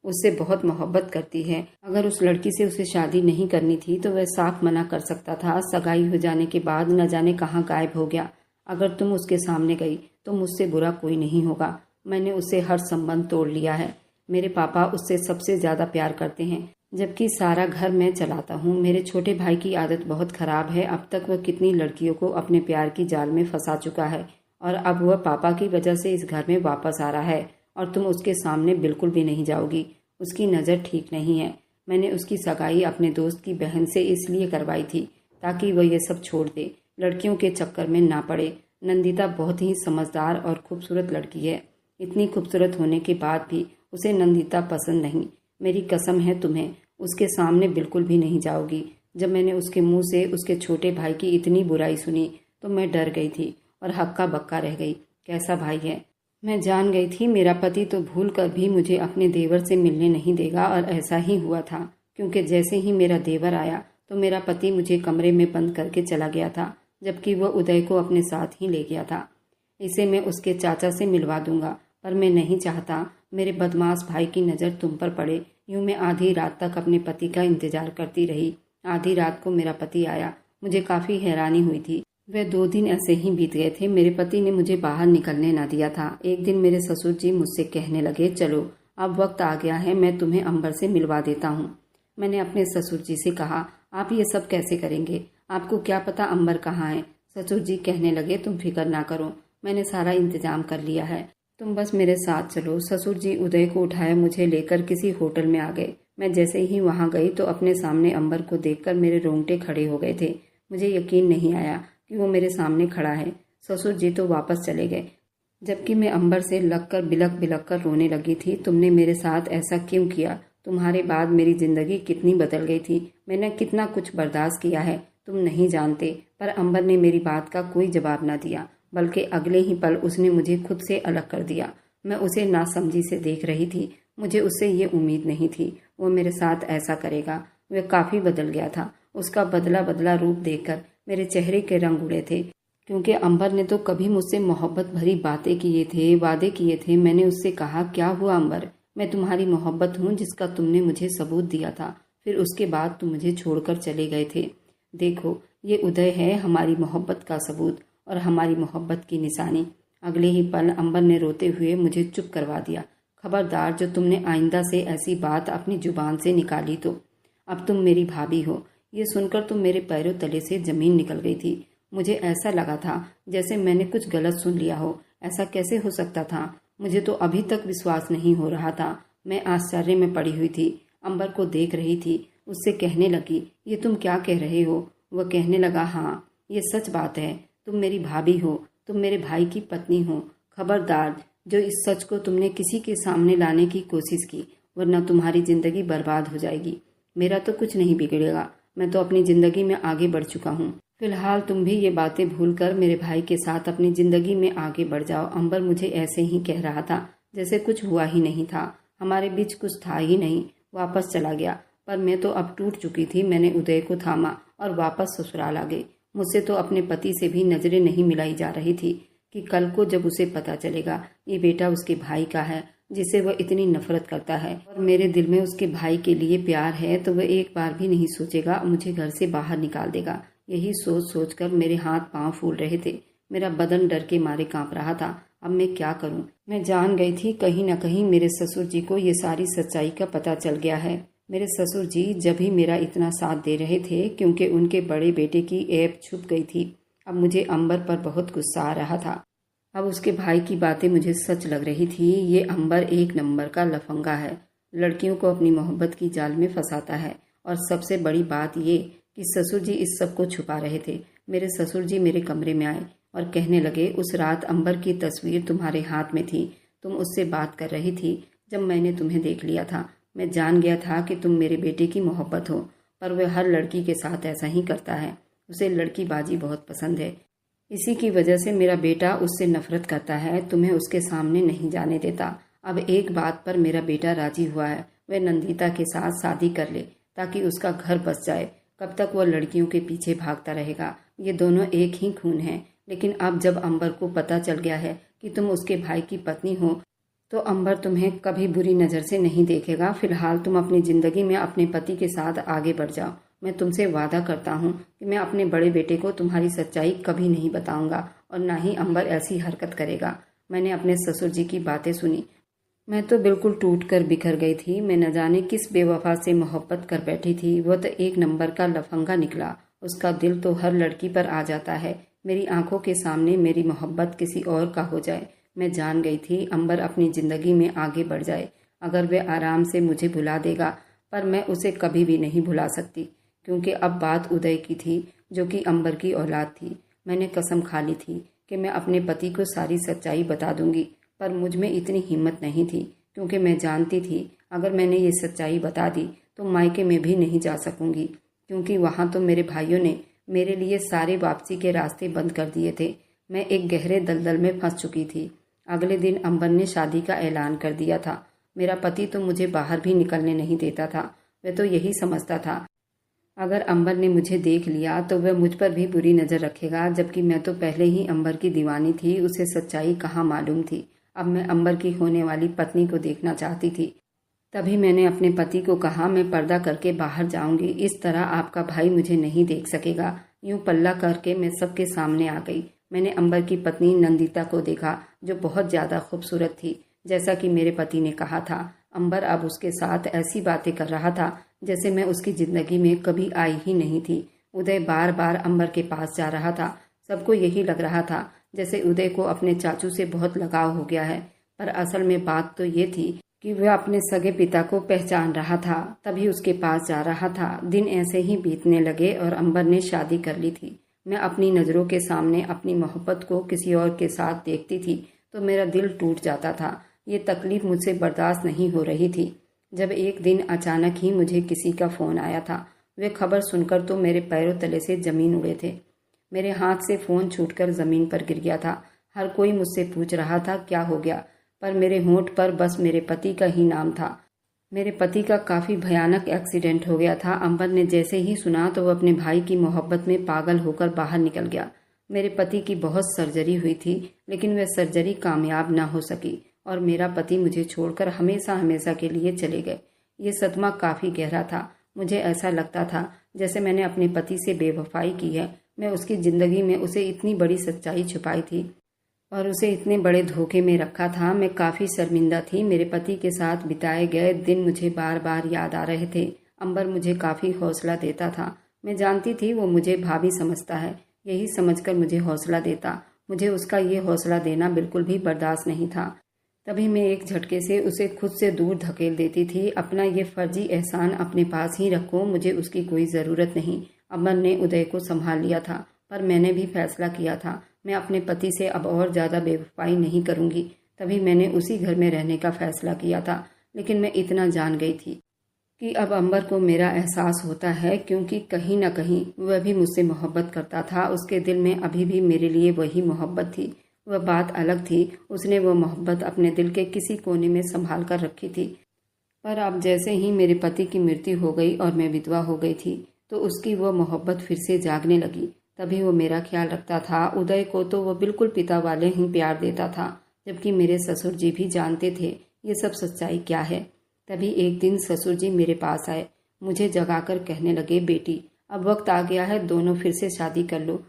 उससे बहुत मोहब्बत करती है। अगर उस लड़की से उसे शादी नहीं करनी थी तो वह साफ मना कर सकता था। सगाई हो जाने के बाद न जाने कहाँ गायब हो गया। अगर तुम उसके सामने गई तो मुझसे बुरा कोई नहीं होगा। मैंने उससे हर संबंध तोड़ लिया है। मेरे पापा उससे सबसे ज़्यादा प्यार करते हैं, जबकि सारा घर मैं चलाता हूँ। मेरे छोटे भाई की आदत बहुत ख़राब है। अब तक वह कितनी लड़कियों को अपने प्यार की जाल में फंसा चुका है, और अब वह पापा की वजह से इस घर में वापस आ रहा है और तुम उसके सामने बिल्कुल भी नहीं जाओगी। उसकी नज़र ठीक नहीं है। मैंने उसकी सगाई अपने दोस्त की बहन से इसलिए करवाई थी ताकि वह ये सब छोड़ दे, लड़कियों के चक्कर में ना पड़े। नंदिता बहुत ही समझदार और खूबसूरत लड़की है। इतनी खूबसूरत होने के बाद भी उसे नंदिता पसंद नहीं। मेरी कसम है तुम्हें, उसके सामने बिल्कुल भी नहीं जाओगी। जब मैंने उसके मुंह से उसके छोटे भाई की इतनी बुराई सुनी तो मैं डर गई थी और हक्का बक्का रह गई। कैसा भाई है? मैं जान गई थी मेरा पति तो भूल कर भी मुझे अपने देवर से मिलने नहीं देगा, और ऐसा ही हुआ था, क्योंकि जैसे ही मेरा देवर आया तो मेरा पति मुझे कमरे में बंद करके चला गया था, जबकि वह उदय को अपने साथ ही ले गया था। इसे मैं उसके चाचा से मिलवा दूंगा, पर मैं नहीं चाहता मेरे बदमाश भाई की नज़र तुम पर पड़े। यूं मैं आधी रात तक अपने पति का इंतजार करती रही। आधी रात को मेरा पति आया। मुझे काफ़ी हैरानी हुई थी। वह 2 दिन ऐसे ही बीत गए थे। मेरे पति ने मुझे बाहर निकलने ना दिया था। एक दिन मेरे ससुर जी मुझसे कहने लगे, चलो अब वक्त आ गया है, मैं तुम्हें अंबर से मिलवा देता हूँ। मैंने अपने ससुर जी से कहा, आप ये सब कैसे करेंगे? आपको क्या पता अंबर कहाँ है? ससुर जी कहने लगे, तुम फिक्र ना करो, मैंने सारा इंतजाम कर लिया है, तुम बस मेरे साथ चलो। ससुर जी उदय को उठाए मुझे लेकर किसी होटल में आ गए। मैं जैसे ही वहां गई तो अपने सामने अंबर को देखकर मेरे रोंगटे खड़े हो गए थे। मुझे यकीन नहीं आया कि वो मेरे सामने खड़ा है। ससुर जी तो वापस चले गए, जबकि मैं अंबर से लगकर बिलक बिलक कर रोने लगी थी। तुमने मेरे साथ ऐसा क्यों किया? तुम्हारे बाद मेरी जिंदगी कितनी बदल गई थी। मैंने कितना कुछ बर्दाश्त किया है, तुम नहीं जानते। पर अंबर ने मेरी बात का कोई जवाब न दिया, बल्कि अगले ही पल उसने मुझे खुद से अलग कर दिया। मैं उसे नासमझी से देख रही थी। मुझे उससे ये उम्मीद नहीं थी वो मेरे साथ ऐसा करेगा। वह काफ़ी बदल गया था। उसका बदला बदला रूप देखकर मेरे चेहरे के रंग उड़े थे, क्योंकि अंबर ने तो कभी मुझसे मोहब्बत भरी बातें किए थे, वादे किए थे। मैंने उससे कहा, क्या हुआ अंबर, मैं तुम्हारी मोहब्बत हूँ जिसका तुमने मुझे सबूत दिया था। फिर उसके बाद तुम मुझे छोड़कर चले गए थे। देखो, ये उदय है हमारी मोहब्बत का सबूत और हमारी मोहब्बत की निशानी। अगले ही पल अंबर ने रोते हुए मुझे चुप करवा दिया। खबरदार, जो तुमने आइंदा से ऐसी बात अपनी जुबान से निकाली तो अब तुम मेरी भाभी हो। ये सुनकर तो मेरे पैरों तले से जमीन निकल गई थी। मुझे ऐसा लगा था जैसे मैंने कुछ गलत सुन लिया हो। ऐसा कैसे हो सकता था? मुझे तो अभी तक विश्वास नहीं हो रहा था। मैं आश्चर्य में पड़ी हुई थी। अंबर को देख रही थी। उससे कहने लगी, ये तुम क्या कह रहे हो? वह कहने लगा, हाँ, ये सच बात है, तुम मेरी भाभी हो, तुम मेरे भाई की पत्नी हो। खबरदार, जो इस सच को तुमने किसी के सामने लाने की कोशिश की, वरना तुम्हारी जिंदगी बर्बाद हो जाएगी। मेरा तो कुछ नहीं बिगड़ेगा, मैं तो अपनी जिंदगी में आगे बढ़ चुका हूँ। फिलहाल तुम भी ये बातें भूलकर मेरे भाई के साथ अपनी जिंदगी में आगे बढ़ जाओ। अंबर मुझे ऐसे ही कह रहा था जैसे कुछ हुआ ही नहीं था, हमारे बीच कुछ था ही नहीं। वापस चला गया, पर मैं तो अब टूट चुकी थी। मैंने उदय को थामा और वापस ससुराल आ गई। मुझसे तो अपने पति से भी नजरें नहीं मिलाई जा रही थी कि कल को जब उसे पता चलेगा ये बेटा उसके भाई का है जिसे वह इतनी नफरत करता है, और मेरे दिल में उसके भाई के लिए प्यार है, तो वह एक बार भी नहीं सोचेगा, मुझे घर से बाहर निकाल देगा। यही सोच सोचकर मेरे हाथ पांव फूल रहे थे। मेरा बदन डर के मारे कांप रहा था। अब मैं क्या करूं? मैं जान गई थी कहीं न कहीं मेरे ससुर जी को ये सारी सच्चाई का पता चल गया है। मेरे ससुर जी जब भी मेरा इतना साथ दे रहे थे क्योंकि उनके बड़े बेटे की ऐब छुप गई थी। अब मुझे अंबर पर बहुत गुस्सा आ रहा था। अब उसके भाई की बातें मुझे सच लग रही थी। ये अंबर एक नंबर का लफंगा है, लड़कियों को अपनी मोहब्बत की जाल में फंसाता है। और सबसे बड़ी बात ये कि ससुर जी इस सब को छुपा रहे थे। मेरे ससुर जी मेरे कमरे में आए और कहने लगे, उस रात अंबर की तस्वीर तुम्हारे हाथ में थी, तुम उससे बात कर रही थी जब मैंने तुम्हें देख लिया था। मैं जान गया था कि तुम मेरे बेटे की मोहब्बत हो, पर वह हर लड़की के साथ ऐसा ही करता है। उसे लड़कीबाजी बहुत पसंद है। इसी की वजह से मेरा बेटा उससे नफरत करता है, तुम्हें उसके सामने नहीं जाने देता। अब एक बात पर मेरा बेटा राजी हुआ है, वह नंदिता के साथ शादी कर ले ताकि उसका घर बस जाए। कब तक वह लड़कियों के पीछे भागता रहेगा? ये दोनों एक ही खून हैं। लेकिन अब जब अंबर को पता चल गया है कि तुम उसके भाई की पत्नी हो, तो अंबर तुम्हें कभी बुरी नज़र से नहीं देखेगा। फिलहाल तुम अपनी ज़िंदगी में अपने पति के साथ आगे बढ़ जाओ। मैं तुमसे वादा करता हूँ कि मैं अपने बड़े बेटे को तुम्हारी सच्चाई कभी नहीं बताऊंगा और ना ही अंबर ऐसी हरकत करेगा। मैंने अपने ससुर जी की बातें सुनी। मैं तो बिल्कुल टूट कर बिखर गई थी। मैं न जाने किस बेवफा से मोहब्बत कर बैठी थी। वह तो एक नंबर का लफंगा निकला। उसका दिल तो हर लड़की पर आ जाता है। मेरी आंखों के सामने मेरी मोहब्बत किसी और का हो जाए। मैं जान गई थी अंबर अपनी ज़िंदगी में आगे बढ़ जाए। अगर वह आराम से मुझे भुला देगा, पर मैं उसे कभी भी नहीं भुला सकती, क्योंकि अब बात उदय की थी जो कि अंबर की औलाद थी। मैंने कसम खा ली थी कि मैं अपने पति को सारी सच्चाई बता दूंगी, पर मुझ में इतनी हिम्मत नहीं थी, क्योंकि मैं जानती थी अगर मैंने ये सच्चाई बता दी तो मायके में भी नहीं जा सकूंगी, क्योंकि वहाँ तो मेरे भाइयों ने मेरे लिए सारे वापसी के रास्ते बंद कर दिए थे। मैं एक गहरे दलदल में फंस चुकी थी। अगले दिन अंबर ने शादी का ऐलान कर दिया था। मेरा पति तो मुझे बाहर भी निकलने नहीं देता था। वह तो यही समझता था अगर अंबर ने मुझे देख लिया तो वह मुझ पर भी बुरी नज़र रखेगा, जबकि मैं तो पहले ही अंबर की दीवानी थी। उसे सच्चाई कहाँ मालूम थी। अब मैं अंबर की होने वाली पत्नी को देखना चाहती थी। तभी मैंने अपने पति को कहा, मैं पर्दा करके बाहर जाऊंगी, इस तरह आपका भाई मुझे नहीं देख सकेगा। यूं पल्ला करके मैं सबके सामने आ गई। मैंने अंबर की पत्नी नंदिता को देखा, जो बहुत ज़्यादा खूबसूरत थी। जैसा कि मेरे पति ने कहा था, अंबर अब उसके साथ ऐसी बातें कर रहा था जैसे मैं उसकी ज़िंदगी में कभी आई ही नहीं थी। उदय बार बार अंबर के पास जा रहा था। सबको यही लग रहा था जैसे उदय को अपने चाचू से बहुत लगाव हो गया है, पर असल में बात तो ये थी कि वह अपने सगे पिता को पहचान रहा था, तभी उसके पास जा रहा था। दिन ऐसे ही बीतने लगे और अंबर ने शादी कर ली थी। मैं अपनी नज़रों के सामने अपनी मोहब्बत को किसी और के साथ देखती थी तो मेरा दिल टूट जाता था। ये तकलीफ मुझसे बर्दाश्त नहीं हो रही थी। जब एक दिन अचानक ही मुझे किसी का फ़ोन आया था। वे खबर सुनकर तो मेरे पैरों तले से ज़मीन उड़े थे। मेरे हाथ से फ़ोन छूटकर ज़मीन पर गिर गया था। हर कोई मुझसे पूछ रहा था क्या हो गया, पर मेरे होंठ पर बस मेरे पति का ही नाम था। मेरे पति का काफ़ी भयानक एक्सीडेंट हो गया था। अंबर ने जैसे ही सुना तो वह अपने भाई की मोहब्बत में पागल होकर बाहर निकल गया। मेरे पति की बहुत सर्जरी हुई थी, लेकिन वह सर्जरी कामयाब ना हो सकी और मेरा पति मुझे छोड़कर हमेशा हमेशा के लिए चले गए। ये सदमा काफ़ी गहरा था। मुझे ऐसा लगता था जैसे मैंने अपने पति से बेवफाई की है। मैं उसकी ज़िंदगी में उसे इतनी बड़ी सच्चाई छुपाई थी और उसे इतने बड़े धोखे में रखा था। मैं काफ़ी शर्मिंदा थी। मेरे पति के साथ बिताए गए दिन मुझे बार बार याद आ रहे थे। अंबर मुझे काफ़ी हौसला देता था। मैं जानती थी वो मुझे भाभी समझता है, यही समझकर मुझे हौसला देता। मुझे उसका ये हौसला देना बिल्कुल भी बर्दाश्त नहीं था। तभी मैं एक झटके से उसे खुद से दूर धकेल देती थी। अपना ये फर्जी एहसान अपने पास ही रखो, मुझे उसकी कोई ज़रूरत नहीं। अमर ने उदय को संभाल लिया था, पर मैंने भी फैसला किया था मैं अपने पति से अब और ज़्यादा बेवफाई नहीं करूँगी। तभी मैंने उसी घर में रहने का फैसला किया था। लेकिन मैं इतना जान गई थी कि अब अंबर को मेरा एहसास होता है, क्योंकि कहीं न कहीं वह भी मुझसे मोहब्बत करता था। उसके दिल में अभी भी मेरे लिए वही मोहब्बत थी। वह बात अलग थी, उसने वह मोहब्बत अपने दिल के किसी कोने में संभाल कर रखी थी। पर अब जैसे ही मेरे पति की मृत्यु हो गई और मैं विधवा हो गई थी, तो उसकी वह मोहब्बत फिर से जागने लगी। तभी वो मेरा ख्याल रखता था। उदय को तो वह बिल्कुल पिता वाले ही प्यार देता था, जबकि मेरे ससुर जी भी जानते थे ये सब सच्चाई क्या है। तभी एक दिन ससुर जी मेरे पास आए, मुझे जगाकर कहने लगे, बेटी अब वक्त आ गया है, दोनों फिर से शादी कर लो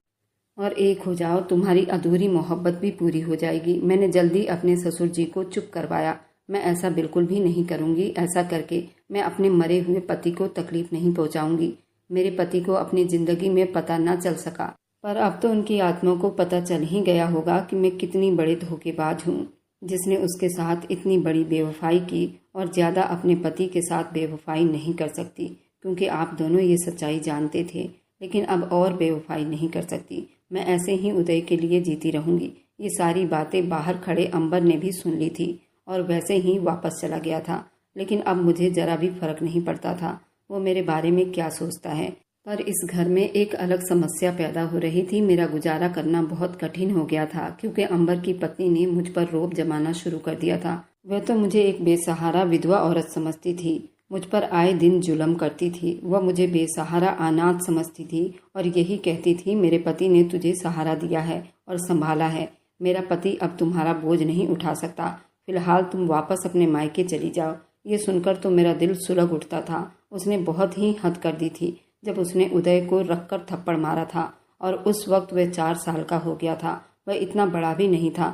और एक हो जाओ, तुम्हारी अधूरी मोहब्बत भी पूरी हो जाएगी। मैंने जल्दी अपने ससुर जी को चुप करवाया। मैं ऐसा बिल्कुल भी नहीं करूँगी। ऐसा करके मैं अपने मरे हुए पति को तकलीफ नहीं पहुँचाऊँगी। मेरे पति को अपनी ज़िंदगी में पता न चल सका, पर अब तो उनकी आत्मा को पता चल ही गया होगा कि मैं कितनी बड़ी धोखेबाज हूँ, जिसने उसके साथ इतनी बड़ी बेवफाई की और ज़्यादा अपने पति के साथ बेवफाई नहीं कर सकती, क्योंकि आप दोनों ये सच्चाई जानते थे। लेकिन अब और बेवफाई नहीं कर सकती। मैं ऐसे ही उदय के लिए जीती रहूंगी। ये सारी बातें बाहर खड़े अंबर ने भी सुन ली थी और वैसे ही वापस चला गया था। लेकिन अब मुझे जरा भी फर्क नहीं पड़ता था वो मेरे बारे में क्या सोचता है। पर इस घर में एक अलग समस्या पैदा हो रही थी। मेरा गुजारा करना बहुत कठिन हो गया था, क्योंकि अंबर की पत्नी ने मुझ पर रोब जमाना शुरू कर दिया था। वह तो मुझे एक बेसहारा विधवा औरत समझती थी, मुझ पर आए दिन जुल्म करती थी। वह मुझे बेसहारा अनाथ समझती थी और यही कहती थी, मेरे पति ने तुझे सहारा दिया है और संभाला है, मेरा पति अब तुम्हारा बोझ नहीं उठा सकता। फिलहाल तुम वापस अपने मायके चली जाओ। ये सुनकर तो मेरा दिल सुलग उठता था। उसने बहुत ही हद कर दी थी जब उसने उदय को रखकर थप्पड़ मारा था, और उस वक्त वह 4 साल का हो गया था। वह इतना बड़ा भी नहीं था,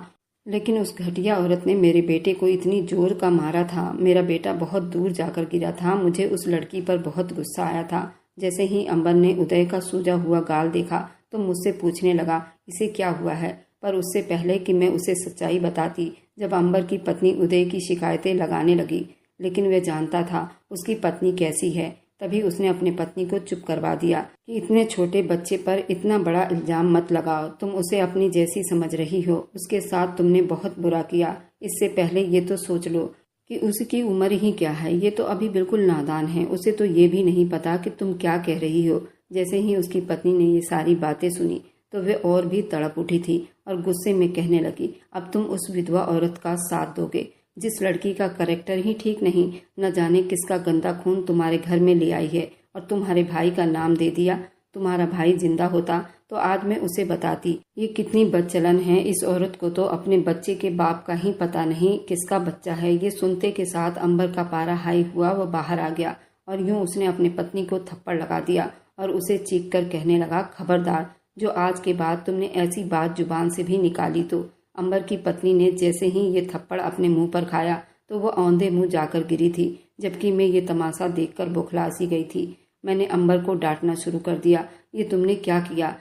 लेकिन उस घटिया औरत ने मेरे बेटे को इतनी जोर का मारा था। मेरा बेटा बहुत दूर जाकर गिरा था। मुझे उस लड़की पर बहुत गुस्सा आया था। जैसे ही अंबर ने उदय का सूजा हुआ गाल देखा तो मुझसे पूछने लगा, इसे क्या हुआ है। पर उससे पहले कि मैं उसे सच्चाई बताती, जब अंबर की पत्नी उदय की शिकायतें लगाने लगी, लेकिन वह जानता था उसकी पत्नी कैसी है, तभी उसने अपनी पत्नी को चुप करवा दिया कि इतने छोटे बच्चे पर इतना बड़ा इल्जाम मत लगाओ। तुम उसे अपनी जैसी समझ रही हो, उसके साथ तुमने बहुत बुरा किया। इससे पहले ये तो सोच लो कि उसकी उम्र ही क्या है। ये तो अभी बिल्कुल नादान है, उसे तो ये भी नहीं पता कि तुम क्या कह रही हो। जैसे ही उसकी पत्नी ने ये सारी बातें सुनी तो वे और भी तड़प उठी थी और गुस्से में कहने लगी, अब तुम उस विधवा औरत का साथ दोगे जिस लड़की का कैरेक्टर ही ठीक नहीं, न जाने किसका गंदा खून तुम्हारे घर में ले आई है, और तुम्हारे भाई का नाम दे दिया। तुम्हारा भाई जिंदा होता तो आज मैं उसे बताती। ये कितनी बदचलन है, इस औरत को तो अपने बच्चे के बाप का ही पता नहीं किसका बच्चा है। ये सुनते के साथ अंबर का पारा हाई हुआ, वह बाहर आ गया और यूं उसने अपनी पत्नी को थप्पड़ लगा दिया और उसे चीख कर कहने लगा, खबरदार, जो आज के बाद तुमने ऐसी बात जुबान से भी निकाली तो। अंबर की पत्नी ने जैसे ही ये थप्पड़ अपने मुंह पर खाया तो वह औंधे मुंह जाकर गिरी थी, जबकि मैं ये तमाशा देखकर बौखला सी गई थी। मैंने अंबर को डांटना शुरू कर दिया, ये तुमने क्या किया?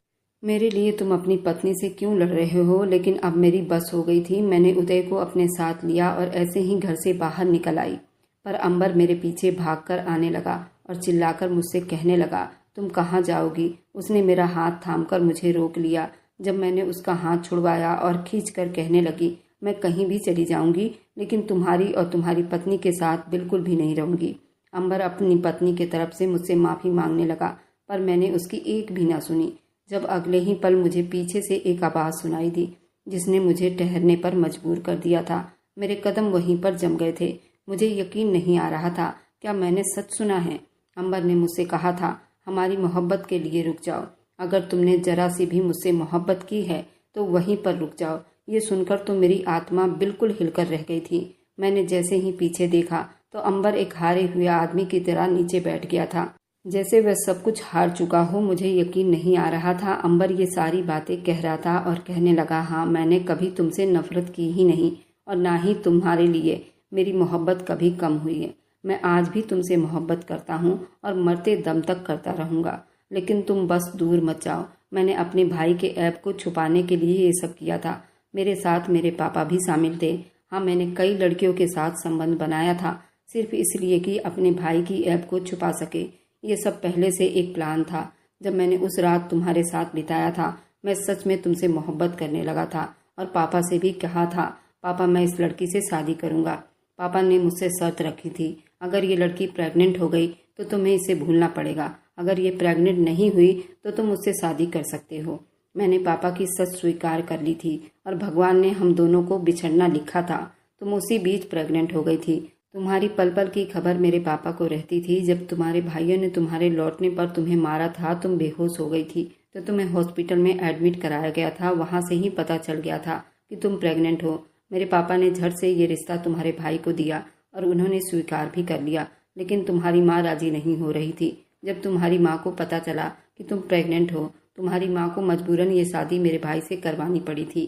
मेरे लिए तुम अपनी पत्नी से क्यों लड़ रहे हो? लेकिन अब मेरी बस हो गई थी। मैंने उदय को अपने साथ लिया और ऐसे ही घर से बाहर निकल आई, पर अंबर मेरे पीछे भागकर आने लगा और चिल्लाकर मुझसे कहने लगा, तुम कहाँ जाओगी? उसने मेरा हाथ थामकर मुझे रोक लिया। जब मैंने उसका हाथ छुड़वाया और खींचकर कहने लगी, मैं कहीं भी चली जाऊंगी, लेकिन तुम्हारी और तुम्हारी पत्नी के साथ बिल्कुल भी नहीं रहूंगी। अंबर अपनी पत्नी की तरफ से मुझसे माफ़ी मांगने लगा, पर मैंने उसकी एक भी ना सुनी। जब अगले ही पल मुझे पीछे से एक आवाज़ सुनाई दी, जिसने मुझे ठहरने पर मजबूर कर दिया था। मेरे कदम वहीं पर जम गए थे। मुझे यकीन नहीं आ रहा था, क्या मैंने सच सुना है? अंबर ने मुझसे कहा था, हमारी मोहब्बत के लिए रुक जाओ। अगर तुमने जरा सी भी मुझसे मोहब्बत की है तो वहीं पर रुक जाओ। ये सुनकर तो मेरी आत्मा बिल्कुल हिलकर रह गई थी। मैंने जैसे ही पीछे देखा तो अंबर एक हारे हुए आदमी की तरह नीचे बैठ गया था, जैसे वह सब कुछ हार चुका हो। मुझे यकीन नहीं आ रहा था अंबर ये सारी बातें कह रहा था और कहने लगा, हाँ, मैंने कभी तुमसे नफरत की ही नहीं और ना ही तुम्हारे लिए मेरी मोहब्बत कभी कम हुई है। मैं आज भी तुमसे मोहब्बत करता हूँ और मरते दम तक करता रहूँगा, लेकिन तुम बस दूर मत जाओ। मैंने अपने भाई के ऐब को छुपाने के लिए ये सब किया था। मेरे साथ मेरे पापा भी शामिल थे। हाँ, मैंने कई लड़कियों के साथ संबंध बनाया था, सिर्फ इसलिए कि अपने भाई की ऐब को छुपा सके। ये सब पहले से एक प्लान था। जब मैंने उस रात तुम्हारे साथ बिताया था, मैं सच में तुमसे मोहब्बत करने लगा था और पापा से भी कहा था, पापा, मैं इस लड़की से शादी करूँगा। पापा ने मुझसे शर्त रखी थी, अगर ये लड़की प्रेग्नेंट हो गई तो तुम्हें इसे भूलना पड़ेगा। अगर ये प्रेग्नेंट नहीं हुई तो तुम मुझसे शादी कर सकते हो। मैंने पापा की सच स्वीकार कर ली थी और भगवान ने हम दोनों को बिछड़ना लिखा था। तुम उसी बीच प्रेग्नेंट हो गई थी। तुम्हारी पल पल की खबर मेरे पापा को रहती थी। जब तुम्हारे भाइयों ने तुम्हारे लौटने पर तुम्हें मारा था, तुम बेहोश हो गई थी, तो तुम्हें हॉस्पिटल में एडमिट कराया गया था। वहाँ से ही पता चल गया था कि तुम प्रेग्नेंट हो। मेरे पापा ने झट से ये रिश्ता तुम्हारे भाई को दिया और उन्होंने स्वीकार भी कर लिया, लेकिन तुम्हारी माँ राजी नहीं हो रही थी। जब तुम्हारी माँ को पता चला कि तुम प्रेग्नेंट हो, तुम्हारी माँ को मजबूरन ये शादी मेरे भाई से करवानी पड़ी थी,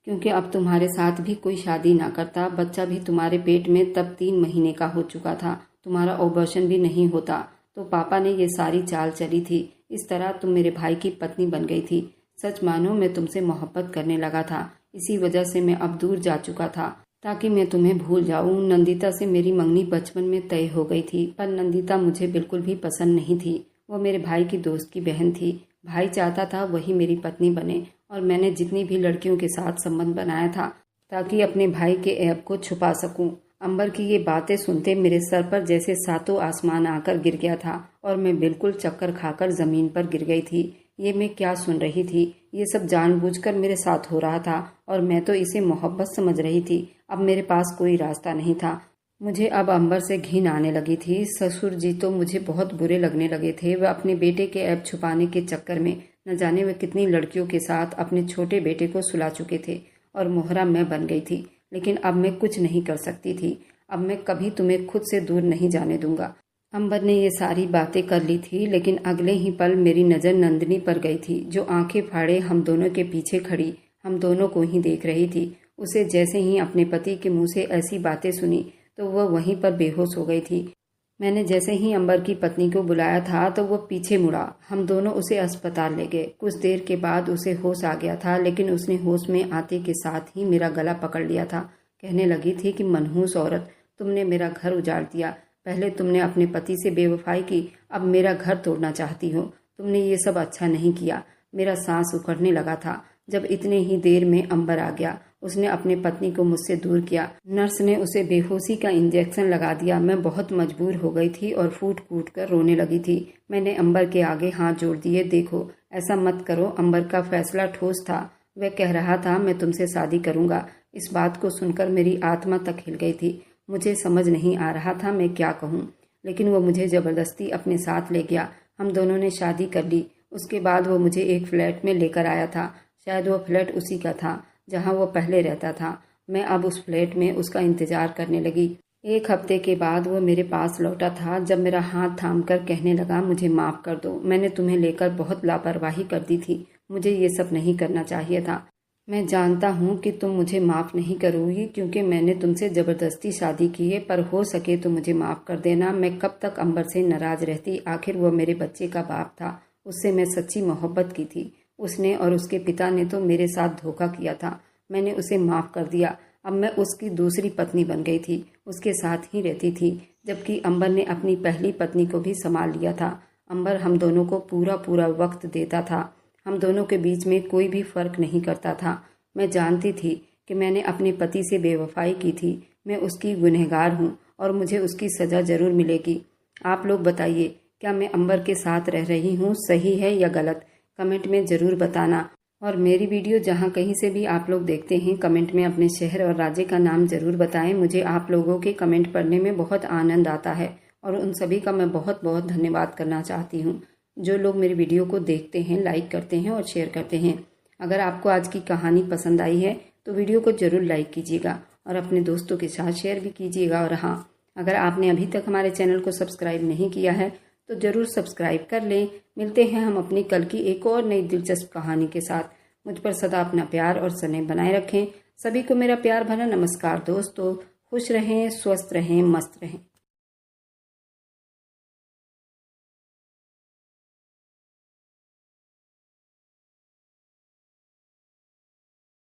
क्योंकि अब तुम्हारे साथ भी कोई शादी ना करता। बच्चा भी तुम्हारे पेट में तब 3 महीने का हो चुका था। तुम्हारा ऑपरेशन भी नहीं होता, तो पापा ने ये सारी चाल चली थी। इस तरह तुम मेरे भाई की पत्नी बन गई थी। सच मानो, मैं तुमसे मोहब्बत करने लगा था। इसी वजह से मैं अब दूर जा चुका था, ताकि मैं तुम्हें भूल जाऊं। नंदिता से मेरी मंगनी बचपन में तय हो गई थी, पर नंदिता मुझे बिल्कुल भी पसंद नहीं थी। वो मेरे भाई की दोस्त की बहन थी। भाई चाहता था वही मेरी पत्नी बने, और मैंने जितनी भी लड़कियों के साथ संबंध बनाया था ताकि अपने भाई के ऐब को छुपा सकूं। अंबर की ये बातें सुनते मेरे सर पर जैसे सातों आसमान आकर गिर गया था और मैं बिल्कुल चक्कर खाकर जमीन पर गिर गई थी। ये मैं क्या सुन रही थी? ये सब जानबूझकर मेरे साथ हो रहा था और मैं तो इसे मोहब्बत समझ रही थी। अब मेरे पास कोई रास्ता नहीं था। मुझे अब अंबर से घिन आने लगी थी। ससुर जी तो मुझे बहुत बुरे लगने लगे थे। वह अपने बेटे के ऐब छुपाने के चक्कर में न जाने वह कितनी लड़कियों के साथ अपने छोटे बेटे को सुला चुके थे और मोहरा मैं बन गई थी। लेकिन अब मैं कुछ नहीं कर सकती थी। अब मैं कभी तुम्हें खुद से दूर नहीं जाने दूंगा। अंबर ने ये सारी बातें कर ली थी, लेकिन अगले ही पल मेरी नज़र नंदिनी पर गई थी, जो आंखें फाड़े हम दोनों के पीछे खड़ी हम दोनों को ही देख रही थी। उसे जैसे ही अपने पति के मुंह से ऐसी बातें सुनी तो वह वहीं पर बेहोश हो गई थी। मैंने जैसे ही अंबर की पत्नी को बुलाया था तो वह पीछे मुड़ा। हम दोनों उसे अस्पताल ले गए। कुछ देर के बाद उसे होश आ गया था, लेकिन उसने होश में आते के साथ ही मेरा गला पकड़ लिया था। कहने लगी थी कि मनहूस औरत, तुमने मेरा घर उजाड़ दिया। पहले तुमने अपने पति से बेवफाई की, अब मेरा घर तोड़ना चाहती हो। तुमने ये सब अच्छा नहीं किया। मेरा सांस उखड़ने लगा था जब इतने ही देर में अंबर आ गया। उसने अपने पत्नी को मुझसे दूर किया। नर्स ने उसे बेहोशी का इंजेक्शन लगा दिया। मैं बहुत मजबूर हो गई थी और फूट कूट कर रोने लगी थी। मैंने अंबर के आगे हाथ जोड़ दिए। देखो, ऐसा मत करो। अंबर का फैसला ठोस था। वह कह रहा था, मैं तुमसे शादी करूंगा। इस बात को सुनकर मेरी आत्मा तक हिल गई थी। मुझे समझ नहीं आ रहा था मैं क्या कहूँ, लेकिन वो मुझे ज़बरदस्ती अपने साथ ले गया। हम दोनों ने शादी कर ली। उसके बाद वो मुझे एक फ्लैट में लेकर आया था। शायद वो फ्लैट उसी का था जहाँ वो पहले रहता था। मैं अब उस फ्लैट में उसका इंतज़ार करने लगी। एक हफ्ते के बाद वो मेरे पास लौटा था। जब मेरा हाथ थाम कर कहने लगा, मुझे माफ़ कर दो, मैंने तुम्हें लेकर बहुत लापरवाही कर दी थी, मुझे ये सब नहीं करना चाहिए था। मैं जानता हूँ कि तुम मुझे माफ़ नहीं करोगी क्योंकि मैंने तुमसे ज़बरदस्ती शादी की है, पर हो सके तो मुझे माफ़ कर देना। मैं कब तक अंबर से नाराज़ रहती। आखिर वो मेरे बच्चे का बाप था। उससे मैं सच्ची मोहब्बत की थी। उसने और उसके पिता ने तो मेरे साथ धोखा किया था। मैंने उसे माफ़ कर दिया। अब मैं उसकी दूसरी पत्नी बन गई थी। उसके साथ ही रहती थी, जबकि अंबर ने अपनी पहली पत्नी को भी संभाल लिया था। अंबर हम दोनों को पूरा पूरा वक्त देता था। हम दोनों के बीच में कोई भी फ़र्क नहीं करता था। मैं जानती थी कि मैंने अपने पति से बेवफाई की थी। मैं उसकी गुनहगार हूँ और मुझे उसकी सज़ा ज़रूर मिलेगी। आप लोग बताइए, क्या मैं अंबर के साथ रह रही हूँ सही है या गलत? कमेंट में ज़रूर बताना। और मेरी वीडियो जहाँ कहीं से भी आप लोग देखते हैं, कमेंट में अपने शहर और राज्य का नाम ज़रूर बताएं। मुझे आप लोगों के कमेंट पढ़ने में बहुत आनंद आता है और उन सभी का मैं बहुत बहुत धन्यवाद करना चाहती हूँ जो लोग मेरी वीडियो को देखते हैं, लाइक करते हैं और शेयर करते हैं। अगर आपको आज की कहानी पसंद आई है तो वीडियो को ज़रूर लाइक कीजिएगा और अपने दोस्तों के साथ शेयर भी कीजिएगा। और हाँ, अगर आपने अभी तक हमारे चैनल को सब्सक्राइब नहीं किया है तो ज़रूर सब्सक्राइब कर लें। मिलते हैं हम अपनी कल की एक और नई दिलचस्प कहानी के साथ। मुझ पर सदा अपना प्यार और स्नेह बनाए रखें। सभी को मेरा प्यार भरा नमस्कार दोस्तों। खुश रहें, स्वस्थ रहें, मस्त रहें।